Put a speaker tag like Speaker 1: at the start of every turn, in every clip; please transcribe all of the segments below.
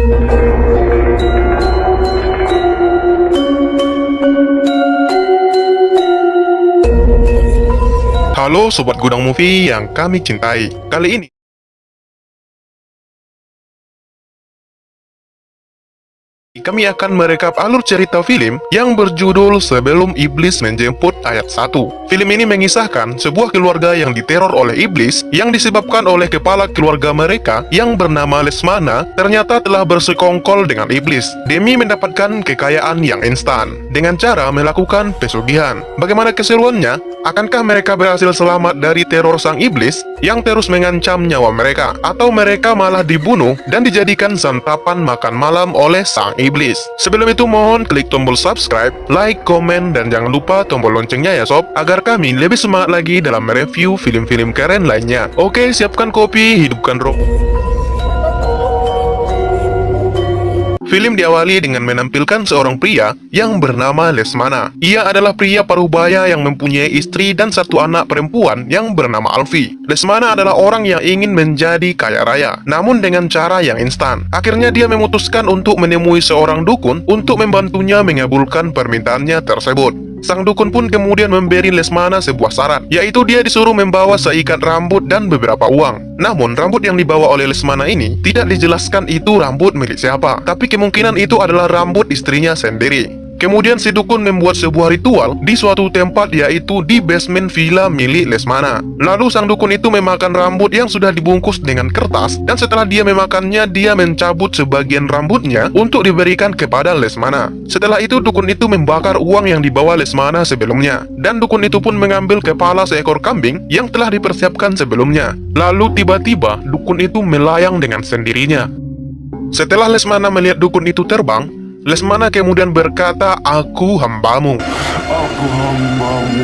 Speaker 1: Halo Sobat Gudang Movie yang kami cintai. Kali ini kami akan merekap alur cerita film yang berjudul Sebelum Iblis Menjemput ayat 1. Film ini mengisahkan sebuah keluarga yang diteror oleh iblis yang disebabkan oleh kepala keluarga mereka yang bernama Lesmana ternyata telah bersekongkol dengan iblis demi mendapatkan kekayaan yang instan dengan cara melakukan pesugihan. Bagaimana keseruannya? Akankah mereka berhasil selamat dari teror sang iblis yang terus mengancam nyawa mereka? Atau mereka malah dibunuh dan dijadikan santapan makan malam oleh sang iblis? Sebelum itu mohon klik tombol subscribe, like, komen, dan jangan lupa tombol loncengnya ya sob, agar kami lebih semangat lagi dalam mereview film-film keren lainnya. Oke, siapkan kopi, hidupkan rokok. Film diawali dengan menampilkan seorang pria yang bernama Lesmana. Ia adalah pria parubaya yang mempunyai istri dan satu anak perempuan yang bernama Alfie. Lesmana adalah orang yang ingin menjadi kaya raya, namun dengan cara yang instan. Akhirnya dia memutuskan untuk menemui seorang dukun untuk membantunya mengabulkan permintaannya tersebut. Sang dukun pun kemudian memberi Lesmana sebuah syarat, yaitu dia disuruh membawa seikat rambut dan beberapa uang. Namun, rambut yang dibawa oleh Lesmana ini tidak dijelaskan itu rambut milik siapa, tapi kemungkinan itu adalah rambut istrinya sendiri. Kemudian si dukun membuat sebuah ritual di suatu tempat, yaitu di basement villa milik Lesmana. Lalu sang dukun itu memakan rambut yang sudah dibungkus dengan kertas, dan setelah dia memakannya, dia mencabut sebagian rambutnya untuk diberikan kepada Lesmana. Setelah itu dukun itu membakar uang yang dibawa Lesmana sebelumnya, dan dukun itu pun mengambil kepala seekor kambing yang telah dipersiapkan sebelumnya. Lalu tiba-tiba dukun itu melayang dengan sendirinya. Setelah Lesmana melihat dukun itu terbang, Lesmana kemudian berkata, "Aku hambamu."
Speaker 2: Aku hambamu.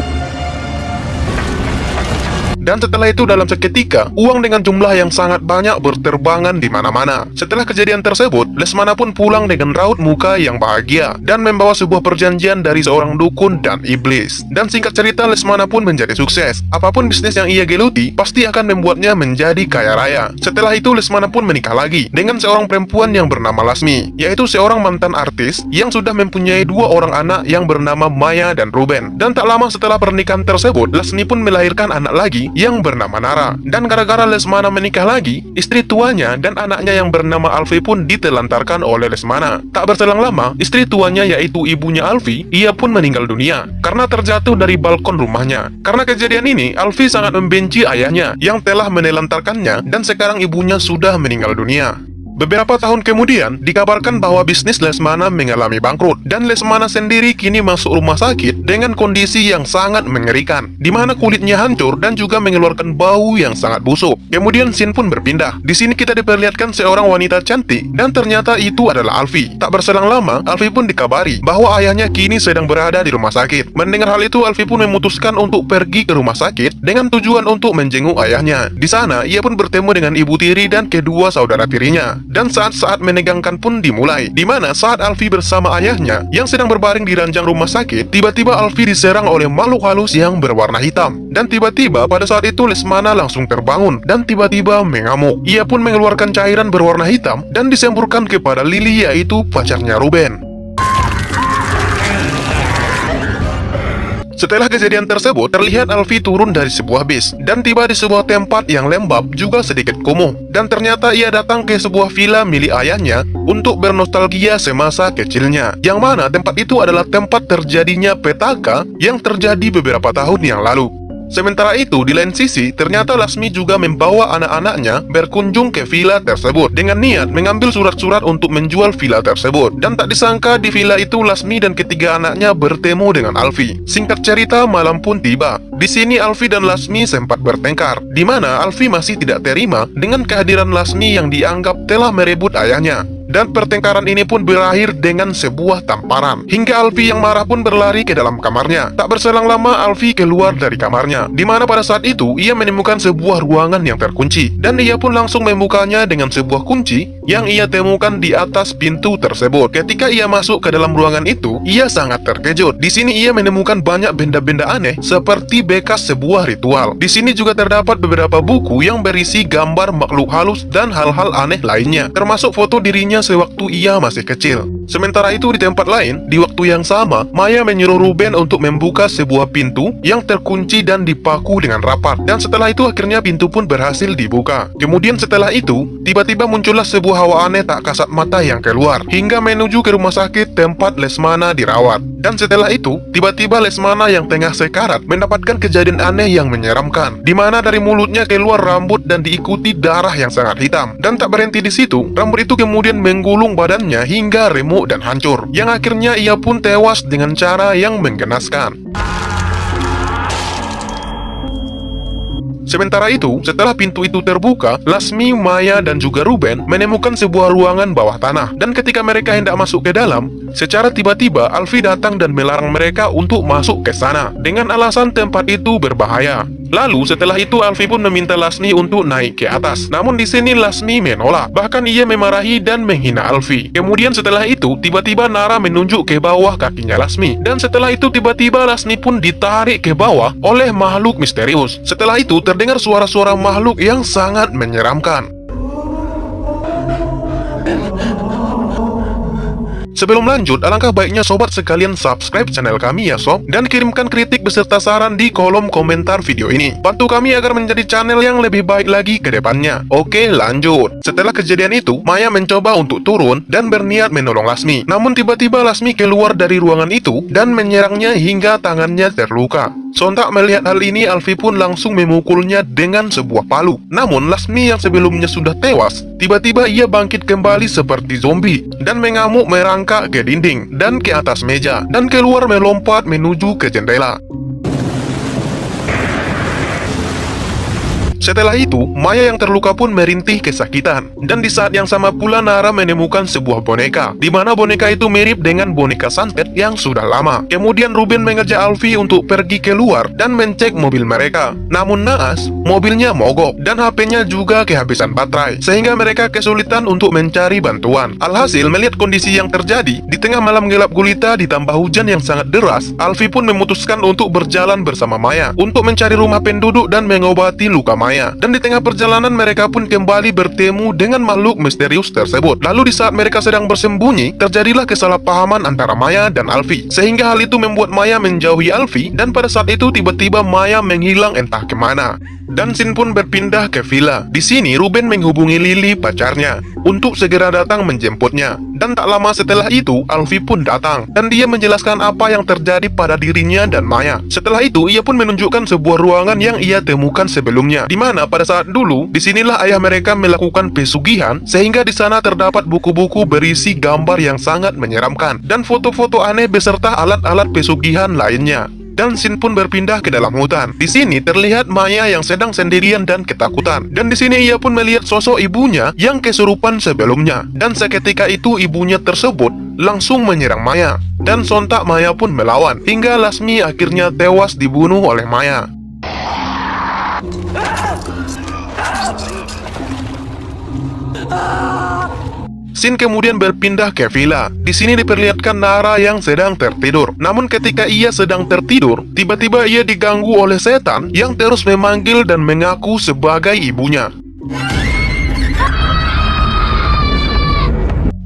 Speaker 1: Dan setelah itu dalam seketika, uang dengan jumlah yang sangat banyak berterbangan di mana-mana. Setelah kejadian tersebut, Lesmana pun pulang dengan raut muka yang bahagia dan membawa sebuah perjanjian dari seorang dukun dan iblis. Dan singkat cerita, Lesmana pun menjadi sukses. Apapun bisnis yang ia geluti, pasti akan membuatnya menjadi kaya raya. Setelah itu, Lesmana pun menikah lagi dengan seorang perempuan yang bernama Lasmi, yaitu seorang mantan artis yang sudah mempunyai dua orang anak yang bernama Maya dan Ruben. Dan tak lama setelah pernikahan tersebut, Lasmi pun melahirkan anak lagi yang bernama Nara. Dan gara-gara Lesmana menikah lagi, istri tuanya dan anaknya yang bernama Alfie pun ditelantarkan oleh Lesmana. Tak berselang lama, istri tuanya yaitu ibunya Alfie, ia pun meninggal dunia karena terjatuh dari balkon rumahnya. Karena kejadian ini, Alfie sangat membenci ayahnya yang telah menelantarkannya, dan sekarang ibunya sudah meninggal dunia. Beberapa tahun kemudian, dikabarkan bahwa bisnis Lesmana mengalami bangkrut, dan Lesmana sendiri kini masuk rumah sakit dengan kondisi yang sangat mengerikan, di mana kulitnya hancur dan juga mengeluarkan bau yang sangat busuk. Kemudian scene pun berpindah. Di sini kita diperlihatkan seorang wanita cantik, dan ternyata itu adalah Alfie. Tak berselang lama, Alfie pun dikabari bahwa ayahnya kini sedang berada di rumah sakit. Mendengar hal itu, Alfie pun memutuskan untuk pergi ke rumah sakit dengan tujuan untuk menjenguk ayahnya. Di sana, ia pun bertemu dengan ibu tiri dan kedua saudara tirinya. Dan saat-saat menegangkan pun dimulai, di mana saat Alfie bersama ayahnya yang sedang berbaring di ranjang rumah sakit, tiba-tiba Alfie diserang oleh makhluk halus yang berwarna hitam. Dan tiba-tiba pada saat itu Lesmana langsung terbangun dan tiba-tiba mengamuk. Ia pun mengeluarkan cairan berwarna hitam dan disemburkan kepada Lily, yaitu pacarnya Ruben. Setelah kejadian tersebut, terlihat Alfie turun dari sebuah bis dan tiba di sebuah tempat yang lembab juga sedikit kumuh. Dan ternyata ia datang ke sebuah villa milik ayahnya untuk bernostalgia semasa kecilnya, yang mana tempat itu adalah tempat terjadinya petaka yang terjadi beberapa tahun yang lalu. Sementara itu, di lain sisi, ternyata Lasmi juga membawa anak-anaknya berkunjung ke villa tersebut dengan niat mengambil surat-surat untuk menjual villa tersebut. Dan tak disangka di villa itu Lasmi dan ketiga anaknya bertemu dengan Alfie. Singkat cerita, malam pun tiba. Di sini Alfie dan Lasmi sempat bertengkar, di mana Alfie masih tidak terima dengan kehadiran Lasmi yang dianggap telah merebut ayahnya. Dan pertengkaran ini pun berakhir dengan sebuah tamparan, hingga Alfie yang marah pun berlari ke dalam kamarnya. Tak berselang lama Alfie keluar dari kamarnya, di mana pada saat itu ia menemukan sebuah ruangan yang terkunci, dan ia pun langsung membukanya dengan sebuah kunci yang ia temukan di atas pintu tersebut. Ketika ia masuk ke dalam ruangan itu, ia sangat terkejut. Di sini ia menemukan banyak benda-benda aneh seperti bekas sebuah ritual. Di sini juga terdapat beberapa buku yang berisi gambar makhluk halus dan hal-hal aneh lainnya, termasuk foto dirinya sewaktu ia masih kecil. Sementara itu di tempat lain, di waktu yang sama, Maya menyuruh Ruben untuk membuka sebuah pintu yang terkunci dan dipaku dengan rapat. Dan setelah itu akhirnya pintu pun berhasil dibuka. Kemudian setelah itu, tiba-tiba muncullah sebuah hawa aneh tak kasat mata yang keluar, hingga menuju ke rumah sakit tempat Lesmana dirawat. Dan setelah itu, tiba-tiba Lesmana yang tengah sekarat mendapatkan kejadian aneh yang menyeramkan, di mana dari mulutnya keluar rambut dan diikuti darah yang sangat hitam. Dan tak berhenti di situ, rambut itu kemudian menggulung badannya hingga remuk dan hancur, yang akhirnya ia pun tewas dengan cara yang menggenaskan. Sementara itu, setelah pintu itu terbuka, Lasmi, Maya, dan juga Ruben menemukan sebuah ruangan bawah tanah. Dan ketika mereka hendak masuk ke dalam, secara tiba-tiba Alfie datang dan melarang mereka untuk masuk ke sana dengan alasan tempat itu berbahaya. Lalu setelah itu Alfie pun meminta Lasmi untuk naik ke atas. Namun di sini Lasmi menolak. Bahkan ia memarahi dan menghina Alfie. Kemudian setelah itu tiba-tiba Nara menunjuk ke bawah kakinya Lasmi. Dan setelah itu tiba-tiba Lasmi pun ditarik ke bawah oleh makhluk misterius. Setelah itu terdengar suara-suara makhluk yang sangat menyeramkan. Sebelum lanjut, alangkah baiknya sobat sekalian subscribe channel kami ya sob, dan kirimkan kritik beserta saran di kolom komentar video ini. Bantu kami agar menjadi channel yang lebih baik lagi ke depannya. Oke, lanjut. Setelah kejadian itu, Maya mencoba untuk turun dan berniat menolong Lasmi. Namun tiba-tiba Lasmi keluar dari ruangan itu dan menyerangnya hingga tangannya terluka. Sontak melihat hal ini, Alfie pun langsung memukulnya dengan sebuah palu. Namun Lasmi yang sebelumnya sudah tewas, tiba-tiba ia bangkit kembali seperti zombie dan mengamuk merangkak ke dinding dan ke atas meja dan keluar melompat menuju ke jendela. Setelah itu, Maya yang terluka pun merintih kesakitan. Dan di saat yang sama pula Nara menemukan sebuah boneka, di mana boneka itu mirip dengan boneka santet yang sudah lama. Kemudian Ruben mengajak Alfie untuk pergi keluar dan mencek mobil mereka. Namun naas, mobilnya mogok dan HP-nya juga kehabisan baterai, sehingga mereka kesulitan untuk mencari bantuan. Alhasil, melihat kondisi yang terjadi, di tengah malam gelap gulita ditambah hujan yang sangat deras, Alfie pun memutuskan untuk berjalan bersama Maya untuk mencari rumah penduduk dan mengobati luka Maya. Dan di tengah perjalanan mereka pun kembali bertemu dengan makhluk misterius tersebut. Lalu di saat mereka sedang bersembunyi, terjadilah kesalahpahaman antara Maya dan Alfie, sehingga hal itu membuat Maya menjauhi Alfie. Dan pada saat itu tiba-tiba Maya menghilang entah kemana. Dan scene pun berpindah ke villa. Di sini Ruben menghubungi Lily, pacarnya, untuk segera datang menjemputnya. Dan tak lama setelah itu Alfie pun datang dan dia menjelaskan apa yang terjadi pada dirinya dan Maya. Setelah itu ia pun menunjukkan sebuah ruangan yang ia temukan sebelumnya, di mana pada saat dulu disinilah ayah mereka melakukan pesugihan, sehingga di sana terdapat buku-buku berisi gambar yang sangat menyeramkan dan foto-foto aneh beserta alat-alat pesugihan lainnya. Dan scene pun berpindah ke dalam hutan. Di sini terlihat Maya yang sedang sendirian dan ketakutan. Dan di sini ia pun melihat sosok ibunya yang kesurupan sebelumnya. Dan seketika itu ibunya tersebut langsung menyerang Maya. Dan sontak Maya pun melawan, hingga Lasmi akhirnya tewas dibunuh oleh Maya. Scene kemudian berpindah ke villa. Di sini diperlihatkan Nara yang sedang tertidur. Namun ketika ia sedang tertidur, tiba-tiba ia diganggu oleh setan yang terus memanggil dan mengaku sebagai ibunya.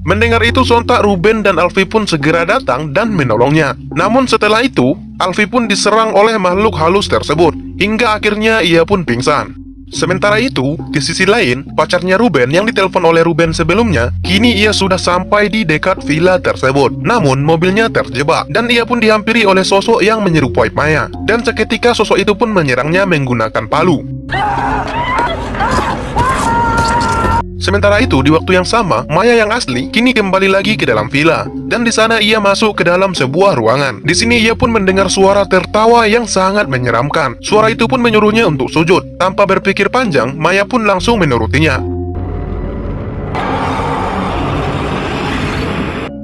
Speaker 1: Mendengar itu sontak Ruben dan Alfie pun segera datang dan menolongnya. Namun setelah itu, Alfie pun diserang oleh makhluk halus tersebut, hingga akhirnya ia pun pingsan. Sementara itu, di sisi lain, pacarnya Ruben yang ditelepon oleh Ruben sebelumnya, kini ia sudah sampai di dekat villa tersebut. Namun, mobilnya terjebak, dan ia pun dihampiri oleh sosok yang menyerupai Maya. Dan seketika sosok itu pun menyerangnya menggunakan palu. Sementara itu, di waktu yang sama, Maya yang asli kini kembali lagi ke dalam villa. Dan di sana ia masuk ke dalam sebuah ruangan. Di sini ia pun mendengar suara tertawa yang sangat menyeramkan. Suara itu pun menyuruhnya untuk sujud. Tanpa berpikir panjang, Maya pun langsung menurutinya.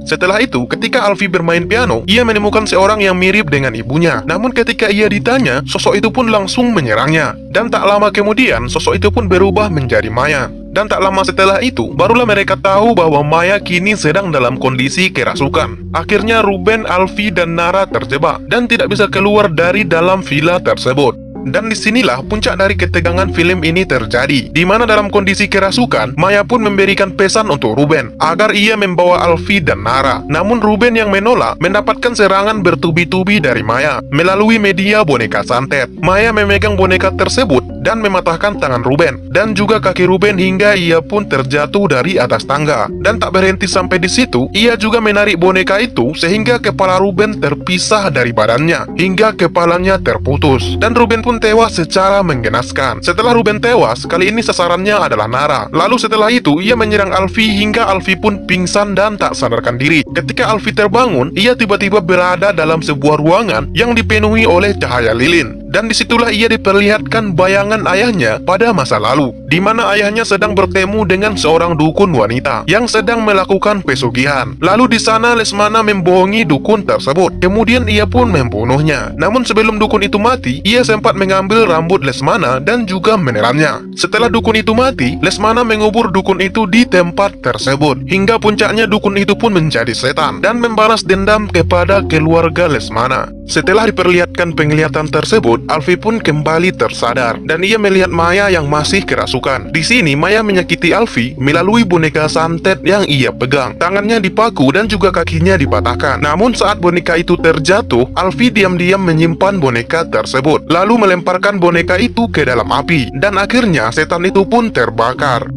Speaker 1: Setelah itu, ketika Alfie bermain piano, ia menemukan seorang yang mirip dengan ibunya. Namun ketika ia ditanya, sosok itu pun langsung menyerangnya. Dan tak lama kemudian, sosok itu pun berubah menjadi Maya. Dan tak lama setelah itu, barulah mereka tahu bahwa Maya kini sedang dalam kondisi kerasukan. Akhirnya Ruben, Alfie, dan Nara terjebak dan tidak bisa keluar dari dalam villa tersebut. Dan disinilah puncak dari ketegangan film ini terjadi, di mana dalam kondisi kerasukan, Maya pun memberikan pesan untuk Ruben agar ia membawa Alfie dan Nara. Namun Ruben yang menolak mendapatkan serangan bertubi-tubi dari Maya melalui media boneka santet. Maya memegang boneka tersebut dan mematahkan tangan Ruben dan juga kaki Ruben hingga ia pun terjatuh dari atas tangga. Dan tak berhenti sampai di situ, ia juga menarik boneka itu sehingga kepala Ruben terpisah dari badannya hingga kepalanya terputus. Dan Ruben pun tewas secara menggenaskan. Setelah Ruben tewas, kali ini sasarannya adalah Nara. Lalu setelah itu, ia menyerang Alfie hingga Alfie pun pingsan dan tak sadarkan diri. Ketika Alfie terbangun, ia tiba-tiba berada dalam sebuah ruangan yang dipenuhi oleh cahaya lilin. Dan disitulah ia diperlihatkan bayangan ayahnya pada masa lalu, di mana ayahnya sedang bertemu dengan seorang dukun wanita yang sedang melakukan pesugihan. Lalu di sana Lesmana membohongi dukun tersebut. Kemudian ia pun membunuhnya. Namun sebelum dukun itu mati, ia sempat mengambil rambut Lesmana dan juga menelannya. Setelah dukun itu mati, Lesmana mengubur dukun itu di tempat tersebut. Hingga puncaknya dukun itu pun menjadi setan dan membalas dendam kepada keluarga Lesmana. Setelah diperlihatkan penglihatan tersebut, Alfie pun kembali tersadar dan ia melihat Maya yang masih kerasukan. Di sini Maya menyakiti Alfie melalui boneka santet yang ia pegang. Tangannya dipaku dan juga kakinya dipatahkan. Namun saat boneka itu terjatuh, Alfie diam-diam menyimpan boneka tersebut, lalu melemparkan boneka itu ke dalam api dan akhirnya setan itu pun terbakar.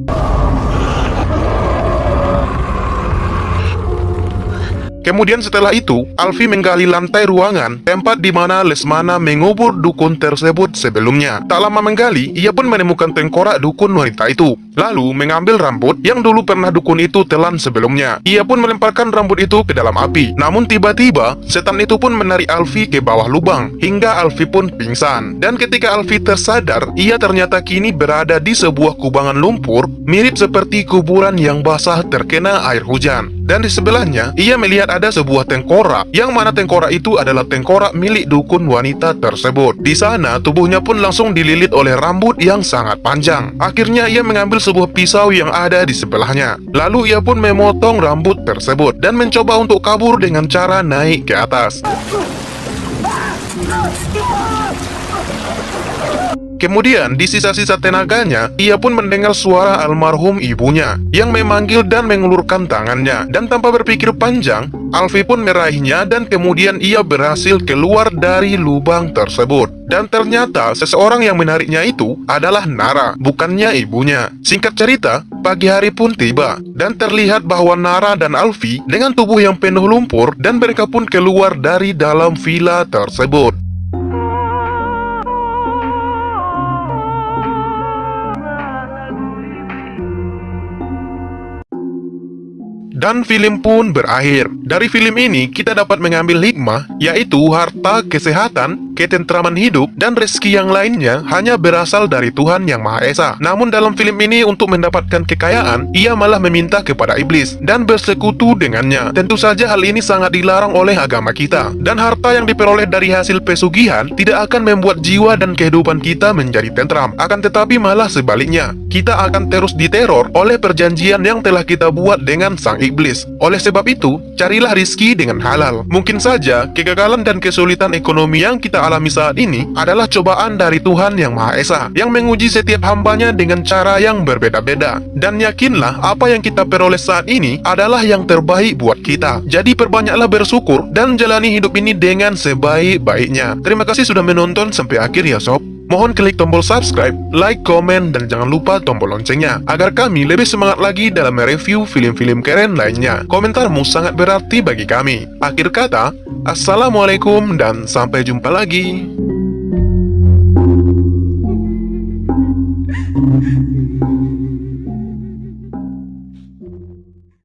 Speaker 1: Kemudian setelah itu, Alfie menggali lantai ruangan, tempat di mana Lesmana mengubur dukun tersebut sebelumnya. Tak lama menggali, ia pun menemukan tengkorak dukun wanita itu. Lalu mengambil rambut yang dulu pernah dukun itu telan sebelumnya. Ia pun melemparkan rambut itu ke dalam api. Namun tiba-tiba, setan itu pun menarik Alfie ke bawah lubang, hingga Alfie pun pingsan. Dan ketika Alfie tersadar, ia ternyata kini berada di sebuah kubangan lumpur, mirip seperti kuburan yang basah terkena air hujan. Dan di sebelahnya, ia melihat ada sebuah tengkorak, yang mana tengkorak itu adalah tengkorak milik dukun wanita tersebut. Di sana, tubuhnya pun langsung dililit oleh rambut yang sangat panjang. Akhirnya ia mengambil sebuah pisau yang ada di sebelahnya. Lalu ia pun memotong rambut tersebut dan mencoba untuk kabur dengan cara naik ke atas. Kemudian, di sisa-sisa tenaganya, ia pun mendengar suara almarhum ibunya yang memanggil dan mengulurkan tangannya. Dan tanpa berpikir panjang, Alfie pun meraihnya dan kemudian ia berhasil keluar dari lubang tersebut. Dan ternyata seseorang yang menariknya itu adalah Nara, bukannya ibunya. Singkat cerita, pagi hari pun tiba dan terlihat bahwa Nara dan Alfie dengan tubuh yang penuh lumpur dan mereka pun keluar dari dalam villa tersebut. Dan film pun berakhir. Dari film ini, kita dapat mengambil hikmah, yaitu harta, kesehatan, ketentraman hidup, dan rezeki yang lainnya hanya berasal dari Tuhan Yang Maha Esa. Namun dalam film ini, untuk mendapatkan kekayaan, ia malah meminta kepada iblis dan bersekutu dengannya. Tentu saja hal ini sangat dilarang oleh agama kita. Dan harta yang diperoleh dari hasil pesugihan tidak akan membuat jiwa dan kehidupan kita menjadi tentram. Akan tetapi malah sebaliknya, kita akan terus diteror oleh perjanjian yang telah kita buat dengan sang iblis. Oleh sebab itu, carilah rizki dengan halal. Mungkin saja kegagalan dan kesulitan ekonomi yang kita alami saat ini adalah cobaan dari Tuhan Yang Maha Esa yang menguji setiap hambanya dengan cara yang berbeda-beda. Dan yakinlah apa yang kita peroleh saat ini adalah yang terbaik buat kita. Jadi perbanyaklah bersyukur dan jalani hidup ini dengan sebaik-baiknya. Terima kasih sudah menonton sampai akhir ya sob. Mohon klik tombol subscribe, like, komen, dan jangan lupa tombol loncengnya agar kami lebih semangat lagi dalam mereview film-film keren lainnya. Komentarmu sangat berarti bagi kami. Akhir kata, assalamualaikum dan sampai jumpa lagi.